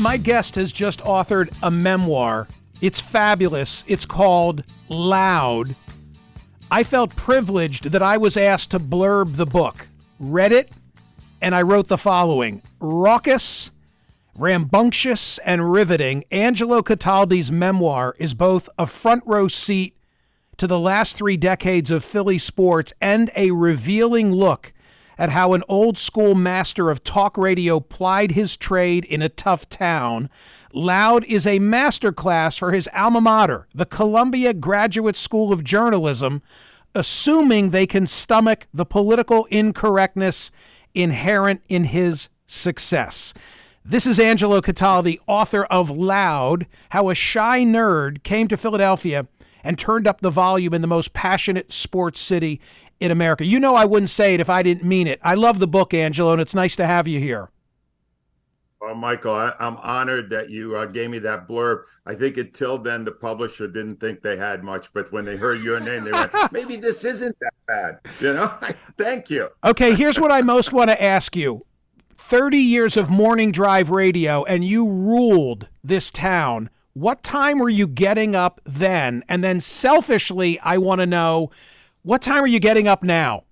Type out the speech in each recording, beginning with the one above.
My guest has just authored a memoir. It's fabulous. It's called Loud. I felt privileged that I was asked to blurb the book. Read it, and I wrote the following. Raucous, rambunctious, and riveting, Angelo Cataldi's memoir is both a front row seat to the last 3 decades of Philly sports and a revealing look at how an old-school master of talk radio plied his trade in a tough town. Loud is a masterclass for his alma mater, the Columbia Graduate School of Journalism, assuming they can stomach the political incorrectness inherent in his success. This is Angelo Cataldi, author of Loud, How a Shy Nerd Came to Philadelphia and Turned Up the Volume in the Most Passionate Sports City in America. You know I wouldn't say it if I didn't mean it. I love the book, Angelo, and it's nice to have you here. Well, Michael, I'm honored that you gave me that blurb. I think until then, the publisher didn't think they had much, but when they heard your name, they went, maybe this isn't that bad. You know, thank you. Okay, here's what I most want to ask you. 30 years of morning drive radio, and you ruled this town. What time were you getting up then? And then selfishly, I want to know, what time are you getting up now?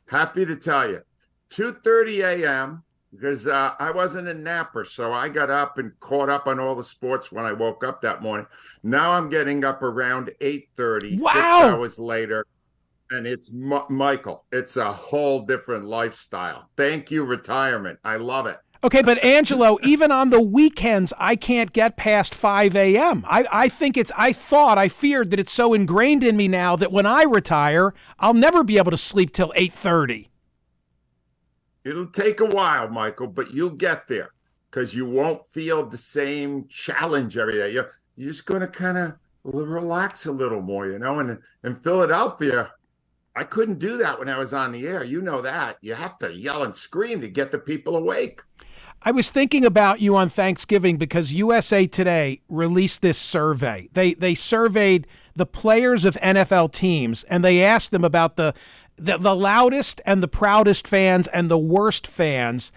Happy to tell you. 2:30 a.m., because I wasn't a napper, so I got up and caught up on all the sports when I woke up that morning. Now I'm getting up around 8:30, wow. 6 hours later, and it's Michael. It's a whole different lifestyle. Thank you, retirement. I love it. Okay, but Angelo, even on the weekends, I can't get past 5 a.m. I feared that it's so ingrained in me now that when I retire, I'll never be able to sleep till 8:30. It'll take a while, Michael, but you'll get there because you won't feel the same challenge every day. You're just going to kind of relax a little more, you know. And in Philadelphia, I couldn't do that when I was on the air. You know that. You have to yell and scream to get the people awake. I was thinking about you on Thanksgiving because USA Today released this survey. They surveyed the players of NFL teams, and they asked them about the loudest and the proudest fans and the worst fans.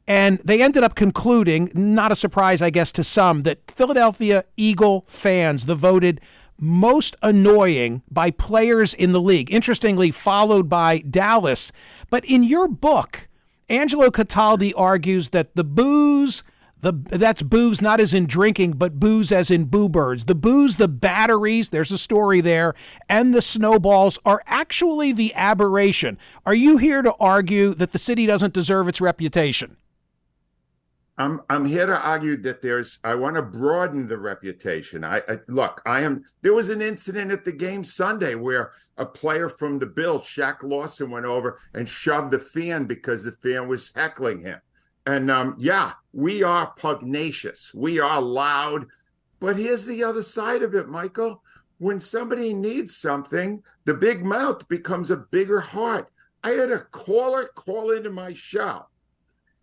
And they ended up concluding, not a surprise, I guess, to some, that Philadelphia Eagle fans, the voted most annoying by players in the league, interestingly followed by Dallas. But in your book, Angelo Cataldi argues that the booze, that's booze not as in drinking, but booze as in boo birds. The booze, the batteries, there's a story there, and the snowballs are actually the aberration. Are you here to argue that the city doesn't deserve its reputation? I'm here to argue that I want to broaden the reputation. There was an incident at the game Sunday where a player from the Bills, Shaq Lawson, went over and shoved a fan because the fan was heckling him. And we are pugnacious. We are loud. But here's the other side of it, Michael. When somebody needs something, the big mouth becomes a bigger heart. I had a caller call into my show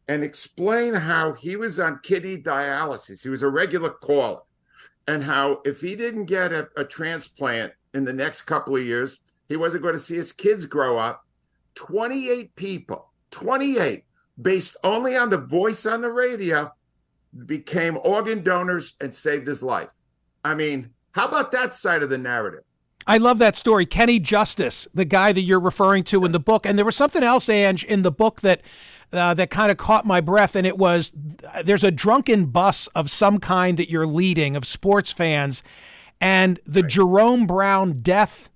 and explain how he was on kidney dialysis. He was a regular caller. And how if he didn't get a transplant in the next couple of years, he wasn't going to see his kids grow up. 28 people, 28, based only on the voice on the radio, became organ donors and saved his life. I mean, how about that side of the narrative? I love that story. Kenny Justice, the guy that you're referring to in the book. And there was something else, Ange, in the book that kind of caught my breath. And it was, there's a drunken bus of some kind that you're leading of sports fans. And the Jerome Brown death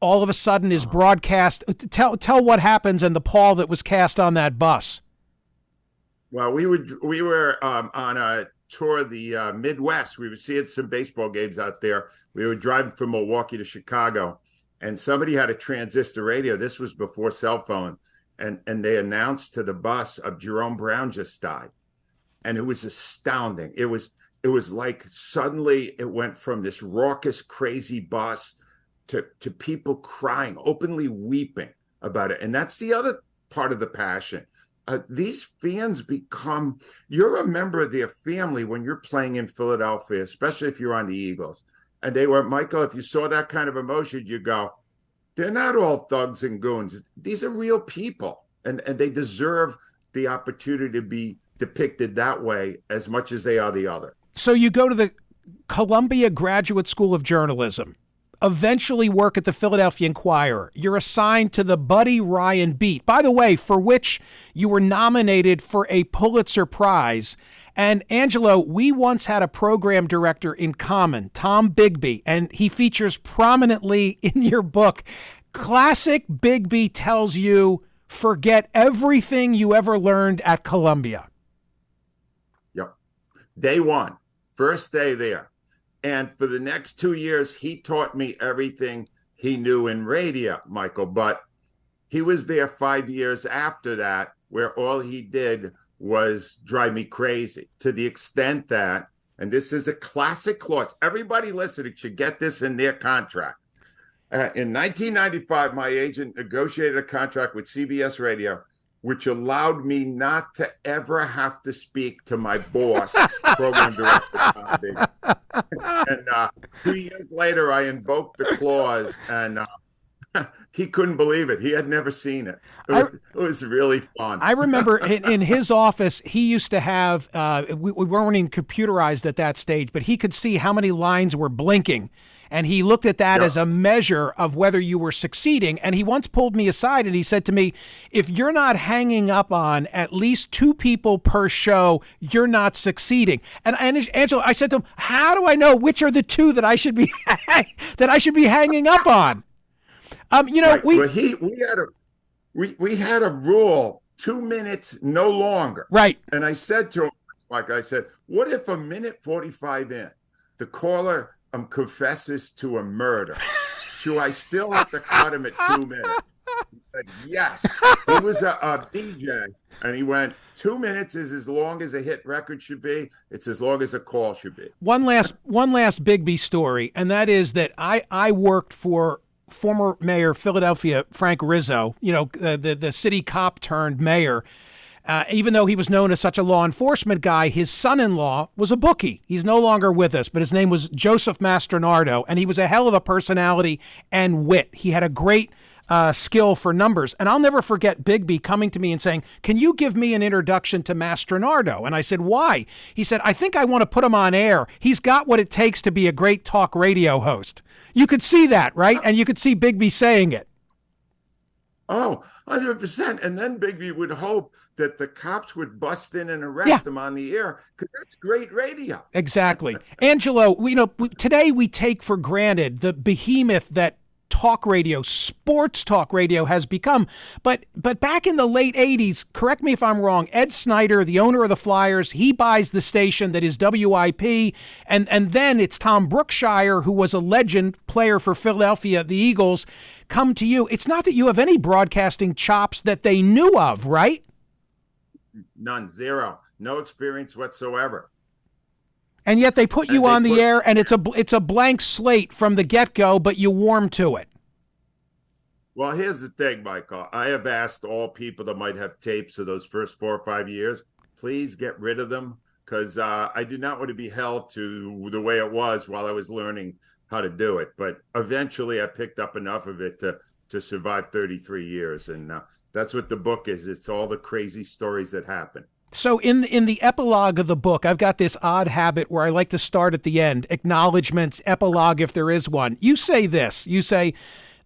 all of a sudden is broadcast. Tell what happens and the pall that was cast on that bus. Well, we were on a tour of the Midwest. We were seeing some baseball games out there. We were driving from Milwaukee to Chicago, and somebody had a transistor radio. This was before cell phone, and they announced to the bus of Jerome Brown just died, and it was astounding. It was like suddenly it went from this raucous, crazy bus to people crying, openly weeping about it, and that's the other part of the passion. These fans you're a member of their family when you're playing in Philadelphia, especially if you're on the Eagles. And they were, Michael, if you saw that kind of emotion, you go, they're not all thugs and goons. These are real people, and they deserve the opportunity to be depicted that way as much as they are the other. So you go to the Columbia Graduate School of Journalism, eventually work at the Philadelphia Inquirer. You're assigned to the Buddy Ryan beat, by the way, for which you were nominated for a Pulitzer Prize. And Angelo, we once had a program director in common, Tom Bigby, and he features prominently in your book. Classic Bigby tells you, forget everything you ever learned at Columbia. Yep. Day one, first day there. And for the next 2 years, he taught me everything he knew in radio, Michael. But he was there 5 years after that, where all he did was drive me crazy, to the extent that, and this is a classic clause, everybody listening should get this in their contract. In 1995, my agent negotiated a contract with CBS Radio, which allowed me not to ever have to speak to my boss, program director, Tom Bigby. And 2 years later, I invoked the clause, and he couldn't believe it. He had never seen it. It was really fun. I remember in his office, he used to have, we weren't even computerized at that stage, but he could see how many lines were blinking. And he looked at that as a measure of whether you were succeeding. And he once pulled me aside and he said to me, if you're not hanging up on at least 2 people per show, you're not succeeding. And Angelo, I said to him, how do I know which are the 2 that I should be hanging up on? Right. We had a rule, 2 minutes, no longer. Right. And I said to him, Mike, I said, what if a minute 45 in, the caller confesses to a murder? Should I still have to cut him at 2 minutes? He said, yes. He was a DJ, and he went, 2 minutes is as long as a hit record should be. It's as long as a call should be. One last Bigby story, and that is that I worked for former mayor Philadelphia, Frank Rizzo, the city cop turned mayor. Even though he was known as such a law enforcement guy, his son-in-law was a bookie. He's no longer with us, but his name was Joseph Mastronardo, and he was a hell of a personality and wit. He had a great skill for numbers. And I'll never forget Bigby coming to me and saying, can you give me an introduction to Mastronardo? And I said, why? He said, I think I want to put him on air. He's got what it takes to be a great talk radio host. You could see that, right? And you could see Bigby saying it. Oh, 100%. And then Bigby would hope that the cops would bust in and arrest him on the air, because that's great radio. Exactly. Angelo, today we take for granted the behemoth that talk radio, sports talk radio has become. But back in the late 80s, correct me if I'm wrong, Ed Snyder, the owner of the Flyers, he buys the station that is WIP. And then it's Tom Brookshire, who was a legend player for Philadelphia, the Eagles, come to you. It's not that you have any broadcasting chops that they knew of, right? None, zero, no experience whatsoever. And yet they put you on the air, and it's a blank slate from the get-go, but you warm to it. Well, here's the thing, Michael. I have asked all people that might have tapes of those first 4 or 5 years, please get rid of them, because I do not want to be held to the way it was while I was learning how to do it. But eventually I picked up enough of it to survive 33 years. And that's what the book is. It's all the crazy stories that happen. So in the epilogue of the book, I've got this odd habit where I like to start at the end, acknowledgments, epilogue if there is one. You say this, you say,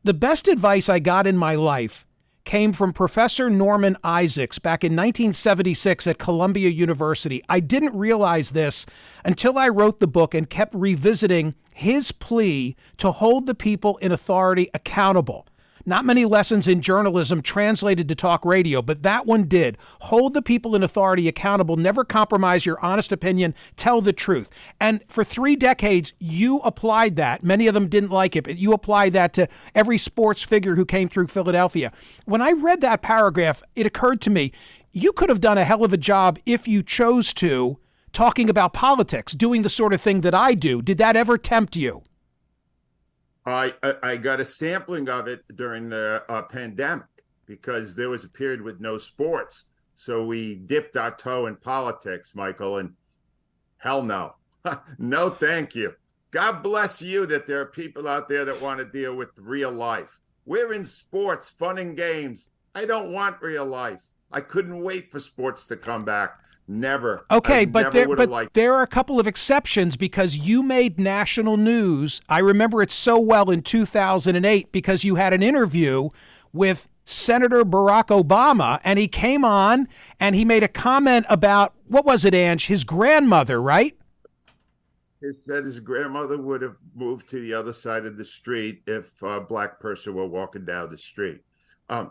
the best advice I got in my life came from Professor Norman Isaacs back in 1976 at Columbia University. I didn't realize this until I wrote the book and kept revisiting his plea to hold the people in authority accountable. Not many lessons in journalism translated to talk radio, but that one did. Hold the people in authority accountable, never compromise your honest opinion, tell the truth. And for 3 decades, you applied that. Many of them didn't like it, but you applied that to every sports figure who came through Philadelphia. When I read that paragraph, it occurred to me, you could have done a hell of a job if you chose to, talking about politics, doing the sort of thing that I do. Did that ever tempt you? I got a sampling of it during the pandemic, because there was a period with no sports. So we dipped our toe in politics, Michael, and hell no. No, thank you. God bless you that there are people out there that want to deal with real life. We're in sports, fun and games. I don't want real life. I couldn't wait for sports to come back. Never. Okay, I but never would've liked there are a couple of exceptions because you made national news. I remember it so well in 2008 because you had an interview with Senator Barack Obama, and he came on and he made a comment about, what was it, Ange? His grandmother, right? He said his grandmother would have moved to the other side of the street if a black person were walking down the street.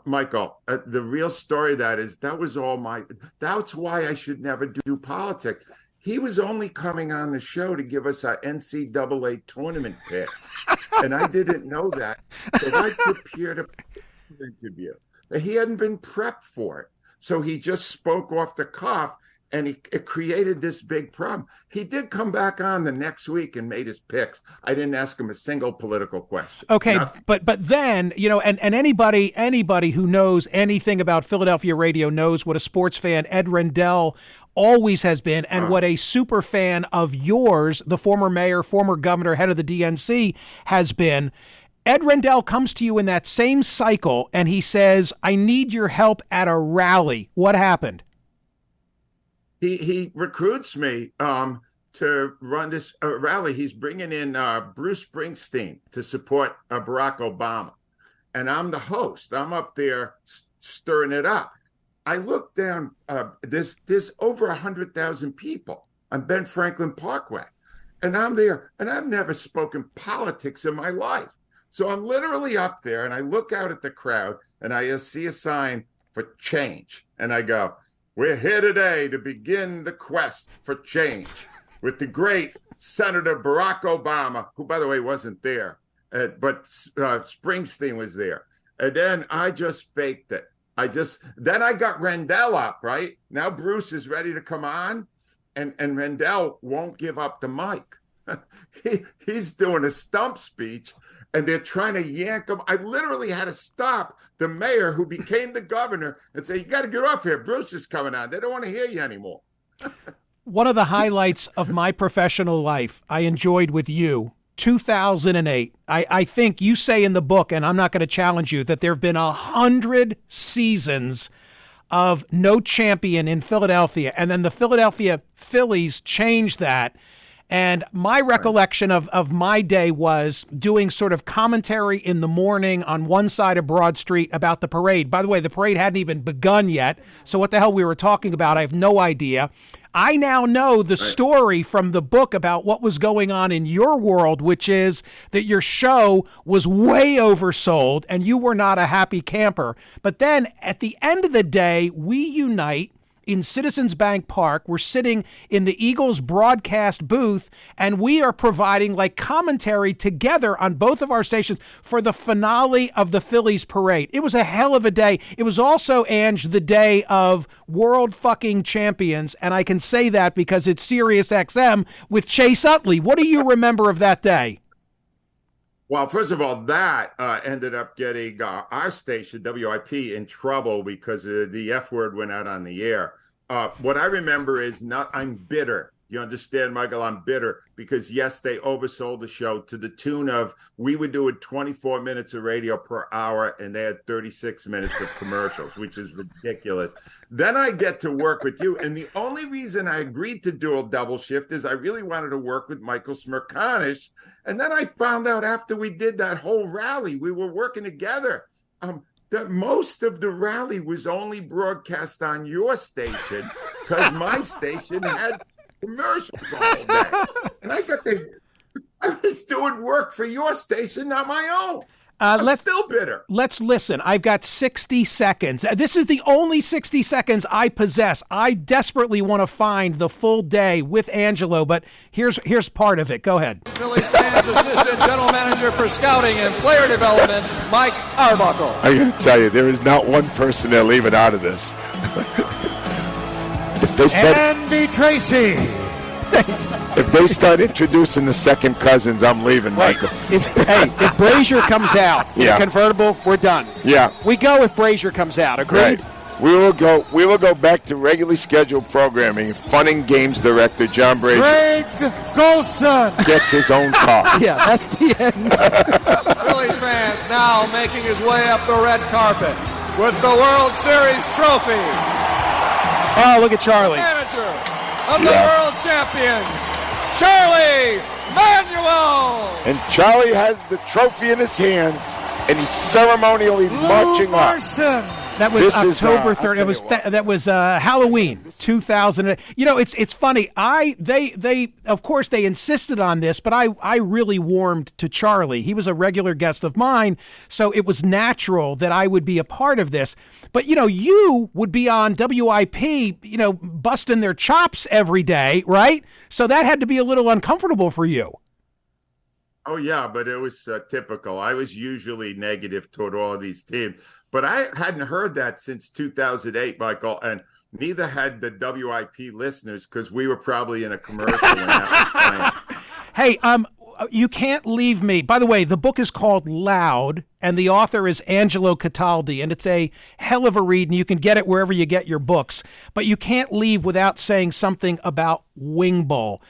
Michael, the real story of that is that's why I should never do politics. He was only coming on the show to give us our NCAA tournament picks. And I didn't know that. So I prepared a interview. He hadn't been prepped for it. So he just spoke off the cuff, and it created this big problem. He did come back on the next week and made his picks. I didn't ask him a single political question. Okay, Nothing. but then, and anybody who knows anything about Philadelphia radio knows what a sports fan Ed Rendell always has been, and what a super fan of yours, the former mayor, former governor, head of the DNC, has been. Ed Rendell comes to you in that same cycle, and he says, I need your help at a rally. What happened? He recruits me to run this rally. He's bringing in Bruce Springsteen to support Barack Obama. And I'm the host. I'm up there stirring it up. I look down, there's over 100,000 people on Ben Franklin Parkway. And I'm there, and I've never spoken politics in my life. So I'm literally up there, and I look out at the crowd, and I see a sign for change. And I go, we're here today to begin the quest for change with the great Senator Barack Obama, who, by the way, wasn't there, but Springsteen was there. And then I just faked it. Then I got Rendell up, right? Now Bruce is ready to come on, and Rendell won't give up the mic. He's doing a stump speech, and they're trying to yank him. I literally had to stop the mayor who became the governor and say, you got to get off here. Bruce is coming on. They don't want to hear you anymore. One of the highlights of my professional life I enjoyed with you, 2008. I think you say in the book, and I'm not going to challenge you, that there have been 100 seasons of no champion in Philadelphia. And then the Philadelphia Phillies changed that. And my recollection of my day was doing sort of commentary in the morning on one side of Broad Street about the parade. By the way, the parade hadn't even begun yet. So what the hell we were talking about, I have no idea. I now know the story from the book about what was going on in your world, which is that your show was way oversold and you were not a happy camper. But then at the end of the day, we unite in Citizens Bank Park. We're sitting in the Eagles broadcast booth, and we are providing like commentary together on both of our stations for the finale of the Phillies parade. It was a hell of a day. It was also, Ange, the day of World Fucking Champions, and I can say that because it's SiriusXM with Chase Utley. What do you remember of that day? Well, first of all, that ended up getting our station, WIP, in trouble because the F word went out on the air. What I remember is I'm bitter. You understand, Michael? I'm bitter because, yes, they oversold the show to the tune of we were doing 24 minutes of radio per hour, and they had 36 minutes of commercials, which is ridiculous. Then I get to work with you, and the only reason I agreed to do a double shift is I really wanted to work with Michael Smerconish. And then I found out after we did that whole rally, we were working together, that most of the rally was only broadcast on your station because my station had commercials all day. And I was doing work for your station, not my own. I'm still bitter. Let's listen. I've got 60 seconds. This is the only 60 seconds I possess. I desperately want to find the full day with Angelo, but here's part of it. Go ahead. Phillies fans assistant general manager for scouting and player development, Mike Arbuckle. I got to tell you, there is not one person they're leaving out of this. Andy Tracy. If they start introducing the second cousins, I'm leaving, Michael. If Brazier comes out in a convertible, we're done. Yeah. We go if Brazier comes out. Agreed? Right. We will go back to regularly scheduled programming. Fun and games director John Brazier. Greg Golson Gets his own car. Yeah, that's the end. Phillies fans now making his way up the red carpet with the World Series trophy. Oh, look at Charlie. And a manager of the world champions, Charlie Manuel. And Charlie has the trophy in his hands, and he's ceremonially marching up. That was This October is, 3rd. That was Halloween 2000. You know, it's funny. They of course they insisted on this, but I really warmed to Charlie. He was a regular guest of mine, so it was natural that I would be a part of this. But you know, you would be on WIP, you know, busting their chops every day, right? So that had to be a little uncomfortable for you. Oh, yeah, but it was typical. I was usually negative toward all of these teams. But I hadn't heard that since 2008, Michael, and neither had the WIP listeners because we were probably in a commercial when that was playing. Hey, you can't leave me. By the way, the book is called Loud, and the author is Angelo Cataldi, and it's a hell of a read, and you can get it wherever you get your books. But you can't leave without saying something about Wing Bowl.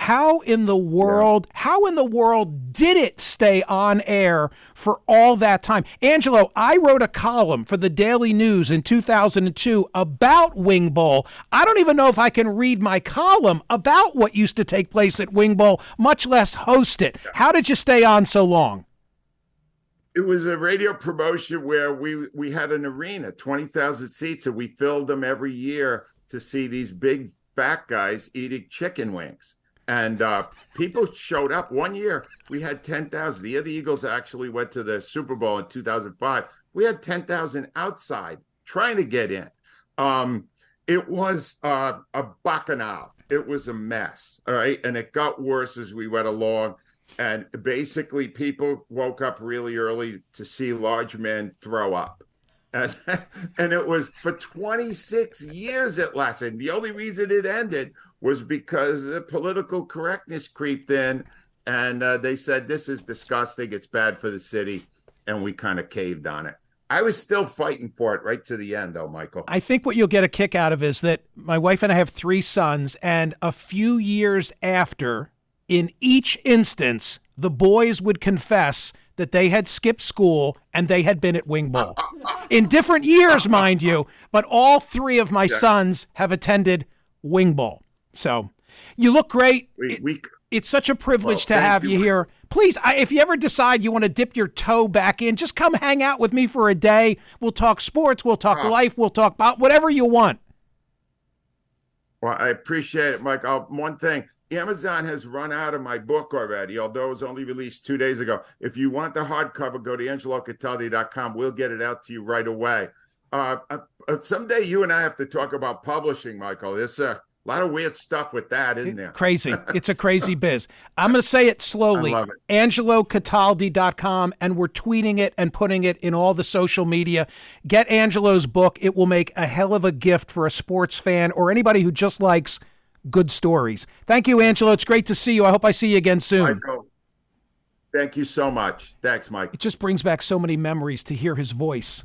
How in the world did it stay on air for all that time? Angelo, I wrote a column for the Daily News in 2002 about Wing Bowl. I don't even know if I can read my column about what used to take place at Wing Bowl, much less host it. How did you stay on so long? It was a radio promotion where we had an arena, 20,000 seats, and we filled them every year to see these big fat guys eating chicken wings. And people showed up. One year, we had 10,000. The year the Eagles actually went to the Super Bowl in 2005, we had 10,000 outside trying to get in. It was a bacchanal. It was a mess, all right? And it got worse as we went along. And basically, people woke up really early to see large men throw up. And it was for 26 years it lasted. The only reason it ended was because the political correctness creeped in, and they said, this is disgusting, it's bad for the city, and we kind of caved on it. I was still fighting for it right to the end, though, Michael. I think what you'll get a kick out of is that my wife and I have 3 sons, and a few years after, in each instance, the boys would confess that they had skipped school and they had been at Wing Bowl. In different years, mind you, but all 3 of my sons have attended Wing Bowl. So you look great. It's such a privilege to have you here. Please, if you ever decide you want to dip your toe back in, just come hang out with me for a day. We'll talk sports. We'll talk life. We'll talk about whatever you want. Well, I appreciate it, Mike. One thing. Amazon has run out of my book already, although it was only released 2 days ago. If you want the hardcover, go to angelocataldi.com. We'll get it out to you right away. Someday you and I have to talk about publishing, Michael. There's a lot of weird stuff with that, isn't there? Crazy. It's a crazy biz. I'm going to say it slowly. I love it. AngeloCataldi.com, and we're tweeting it and putting it in all the social media. Get Angelo's book. It will make a hell of a gift for a sports fan or anybody who just likes good stories. Thank you, Angelo. It's great to see you. I hope I see you again soon. Michael, thank you so much. Thanks, Mike. It just brings back so many memories to hear his voice.